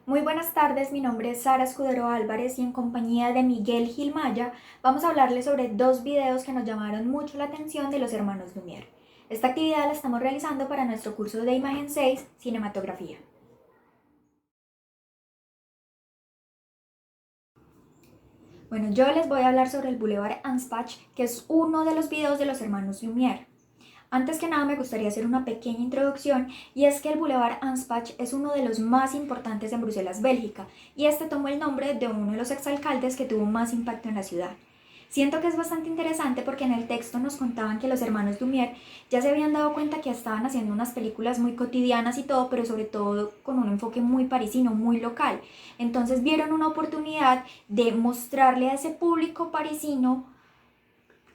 Muy buenas tardes, mi nombre es Sara Escudero Álvarez y en compañía de Miguel Gilmaya vamos a hablarles sobre dos videos que nos llamaron mucho la atención de los hermanos Lumière. Esta actividad la estamos realizando para nuestro curso de Imagen 6, Cinematografía. Bueno, yo les voy a hablar sobre el Boulevard Anspach, que es uno de los videos de los hermanos Lumière. Antes que nada me gustaría hacer una pequeña introducción y es que el Boulevard Anspach es uno de los más importantes en Bruselas, Bélgica, y este tomó el nombre de uno de los exalcaldes que tuvo más impacto en la ciudad. Siento que es bastante interesante porque en el texto nos contaban que los hermanos Lumière ya se habían dado cuenta que estaban haciendo unas películas muy cotidianas y todo, pero sobre todo con un enfoque muy parisino, muy local. Entonces vieron una oportunidad de mostrarle a ese público parisino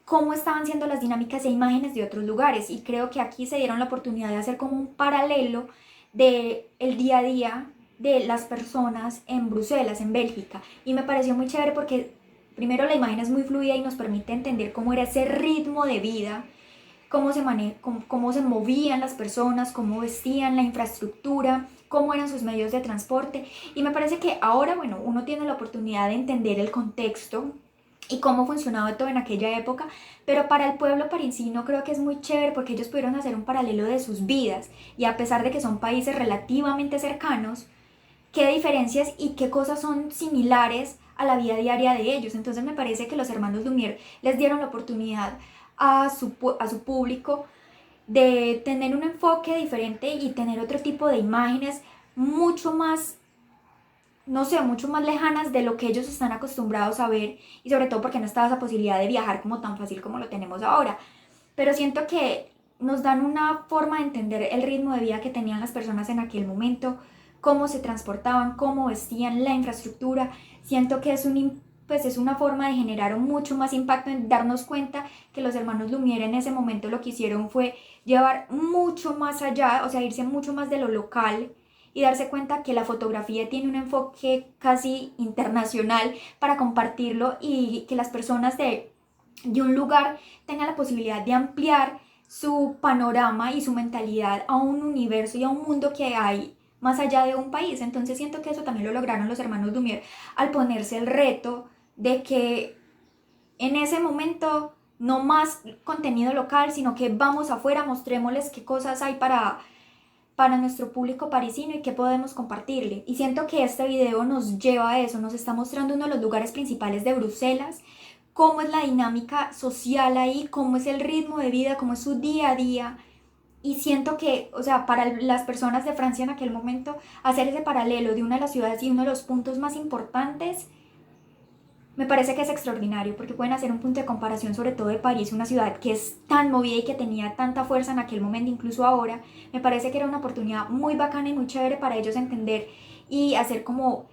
cómo estaban siendo las dinámicas e imágenes de otros lugares, y creo que aquí se dieron la oportunidad de hacer como un paralelo de el día a día de las personas en Bruselas, en Bélgica, y me pareció muy chévere porque primero la imagen es muy fluida y nos permite entender cómo era ese ritmo de vida, cómo se movían las personas, cómo vestían, la infraestructura, cómo eran sus medios de transporte, y me parece que ahora, bueno, uno tiene la oportunidad de entender el contexto y cómo funcionaba todo en aquella época, pero para el pueblo parisino creo que es muy chévere porque ellos pudieron hacer un paralelo de sus vidas, y a pesar de que son países relativamente cercanos, qué diferencias y qué cosas son similares a la vida diaria de ellos. Entonces me parece que los hermanos Lumière les dieron la oportunidad a su público de tener un enfoque diferente y tener otro tipo de imágenes mucho más, no sé, mucho más lejanas de lo que ellos están acostumbrados a ver, y sobre todo porque no estaba esa posibilidad de viajar como tan fácil como lo tenemos ahora. Pero siento que nos dan una forma de entender el ritmo de vida que tenían las personas en aquel momento, cómo se transportaban, cómo vestían, la infraestructura. Siento que pues es una forma de generar mucho más impacto en darnos cuenta que los hermanos Lumière en ese momento lo que hicieron fue llevar mucho más allá, o sea, irse mucho más de lo local y darse cuenta que la fotografía tiene un enfoque casi internacional para compartirlo, y que las personas de un lugar tengan la posibilidad de ampliar su panorama y su mentalidad a un universo y a un mundo que hay más allá de un país. Entonces siento que eso también lo lograron los hermanos Lumière al ponerse el reto de que en ese momento no más contenido local, sino que vamos afuera, mostrémosles qué cosas hay para nuestro público parisino y qué podemos compartirle. Y siento que este video nos lleva a eso, nos está mostrando uno de los lugares principales de Bruselas, cómo es la dinámica social ahí, cómo es el ritmo de vida, cómo es su día a día. Y siento que, o sea, para las personas de Francia en aquel momento, hacer ese paralelo de una de las ciudades y uno de los puntos más importantes me parece que es extraordinario, porque pueden hacer un punto de comparación sobre todo de París, una ciudad que es tan movida y que tenía tanta fuerza en aquel momento, incluso ahora. Me parece que era una oportunidad muy bacana y muy chévere para ellos entender y hacer como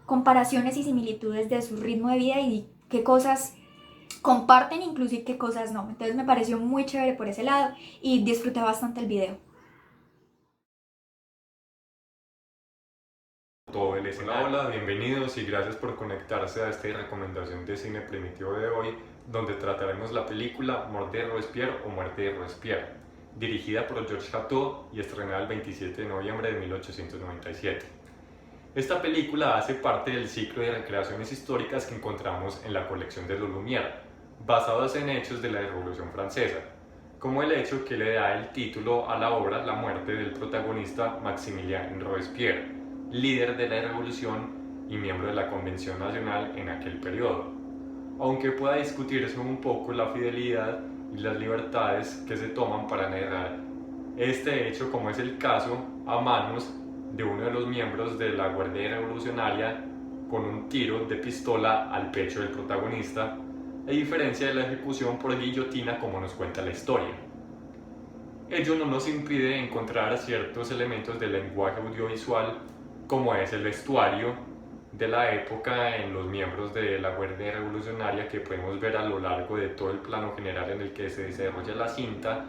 comparaciones y similitudes de su ritmo de vida y qué cosas comparten incluso y qué cosas no. Entonces me pareció muy chévere por ese lado y disfruté bastante el video. Todo el escenario. Hola, bienvenidos y gracias por conectarse a esta recomendación de cine primitivo de hoy, donde trataremos la película Muerte de Robespierre o Muerte de Robespierre, dirigida por Georges Chateau y estrenada el 27 de noviembre de 1897. Esta película hace parte del ciclo de recreaciones históricas que encontramos en la colección de los Lumière, basados en hechos de la Revolución Francesa, como el hecho que le da el título a la obra, la muerte del protagonista Maximilien Robespierre, líder de la revolución y miembro de la Convención Nacional en aquel periodo. Aunque pueda discutirse un poco la fidelidad y las libertades que se toman para narrar este hecho, como es el caso, a manos de uno de los miembros de la Guardia Revolucionaria con un tiro de pistola al pecho del protagonista, a diferencia de la ejecución por guillotina como nos cuenta la historia. Ello no nos impide encontrar ciertos elementos del lenguaje audiovisual, como es el vestuario de la época en los miembros de la Guardia Revolucionaria, que podemos ver a lo largo de todo el plano general en el que se desarrolla la cinta,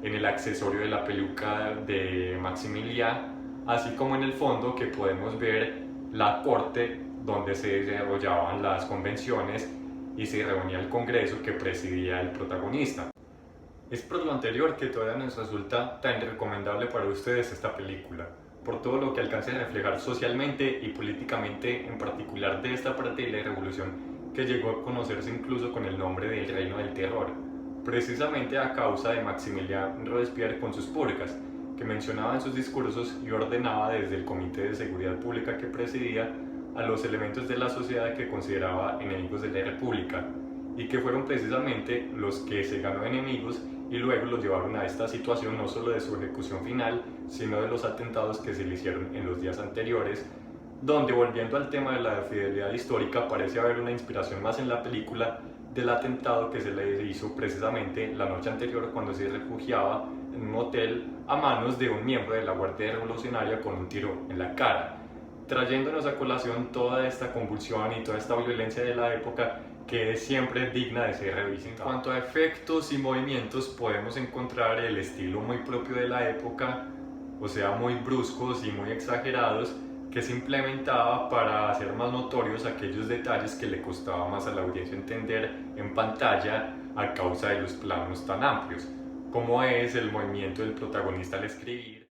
en el accesorio de la peluca de Maximilien, así como en el fondo, que podemos ver la corte donde se desarrollaban las convenciones y se reunía el congreso que presidía el protagonista. Es por lo anterior que todavía nos resulta tan recomendable para ustedes esta película, por todo lo que alcanza a reflejar socialmente y políticamente, en particular de esta parte de la revolución que llegó a conocerse incluso con el nombre del Reino del Terror, precisamente a causa de Maximilien Robespierre con sus purgas, que mencionaba en sus discursos y ordenaba desde el Comité de Seguridad Pública que presidía a los elementos de la sociedad que consideraba enemigos de la República, y que fueron precisamente los que se ganó enemigos y luego los llevaron a esta situación no solo de su ejecución final, sino de los atentados que se le hicieron en los días anteriores, donde, volviendo al tema de la fidelidad histórica, parece haber una inspiración más en la película del atentado que se le hizo precisamente la noche anterior cuando se refugiaba en un hotel a manos de un miembro de la Guardia Revolucionaria con un tiro en la cara, trayéndonos a colación toda esta convulsión y toda esta violencia de la época que es siempre digna de ser revisitada. En cuanto a efectos y movimientos, podemos encontrar el estilo muy propio de la época, o sea, muy bruscos y muy exagerados, que se implementaba para hacer más notorios aquellos detalles que le costaba más a la audiencia entender en pantalla a causa de los planos tan amplios, como es el movimiento del protagonista al escribir.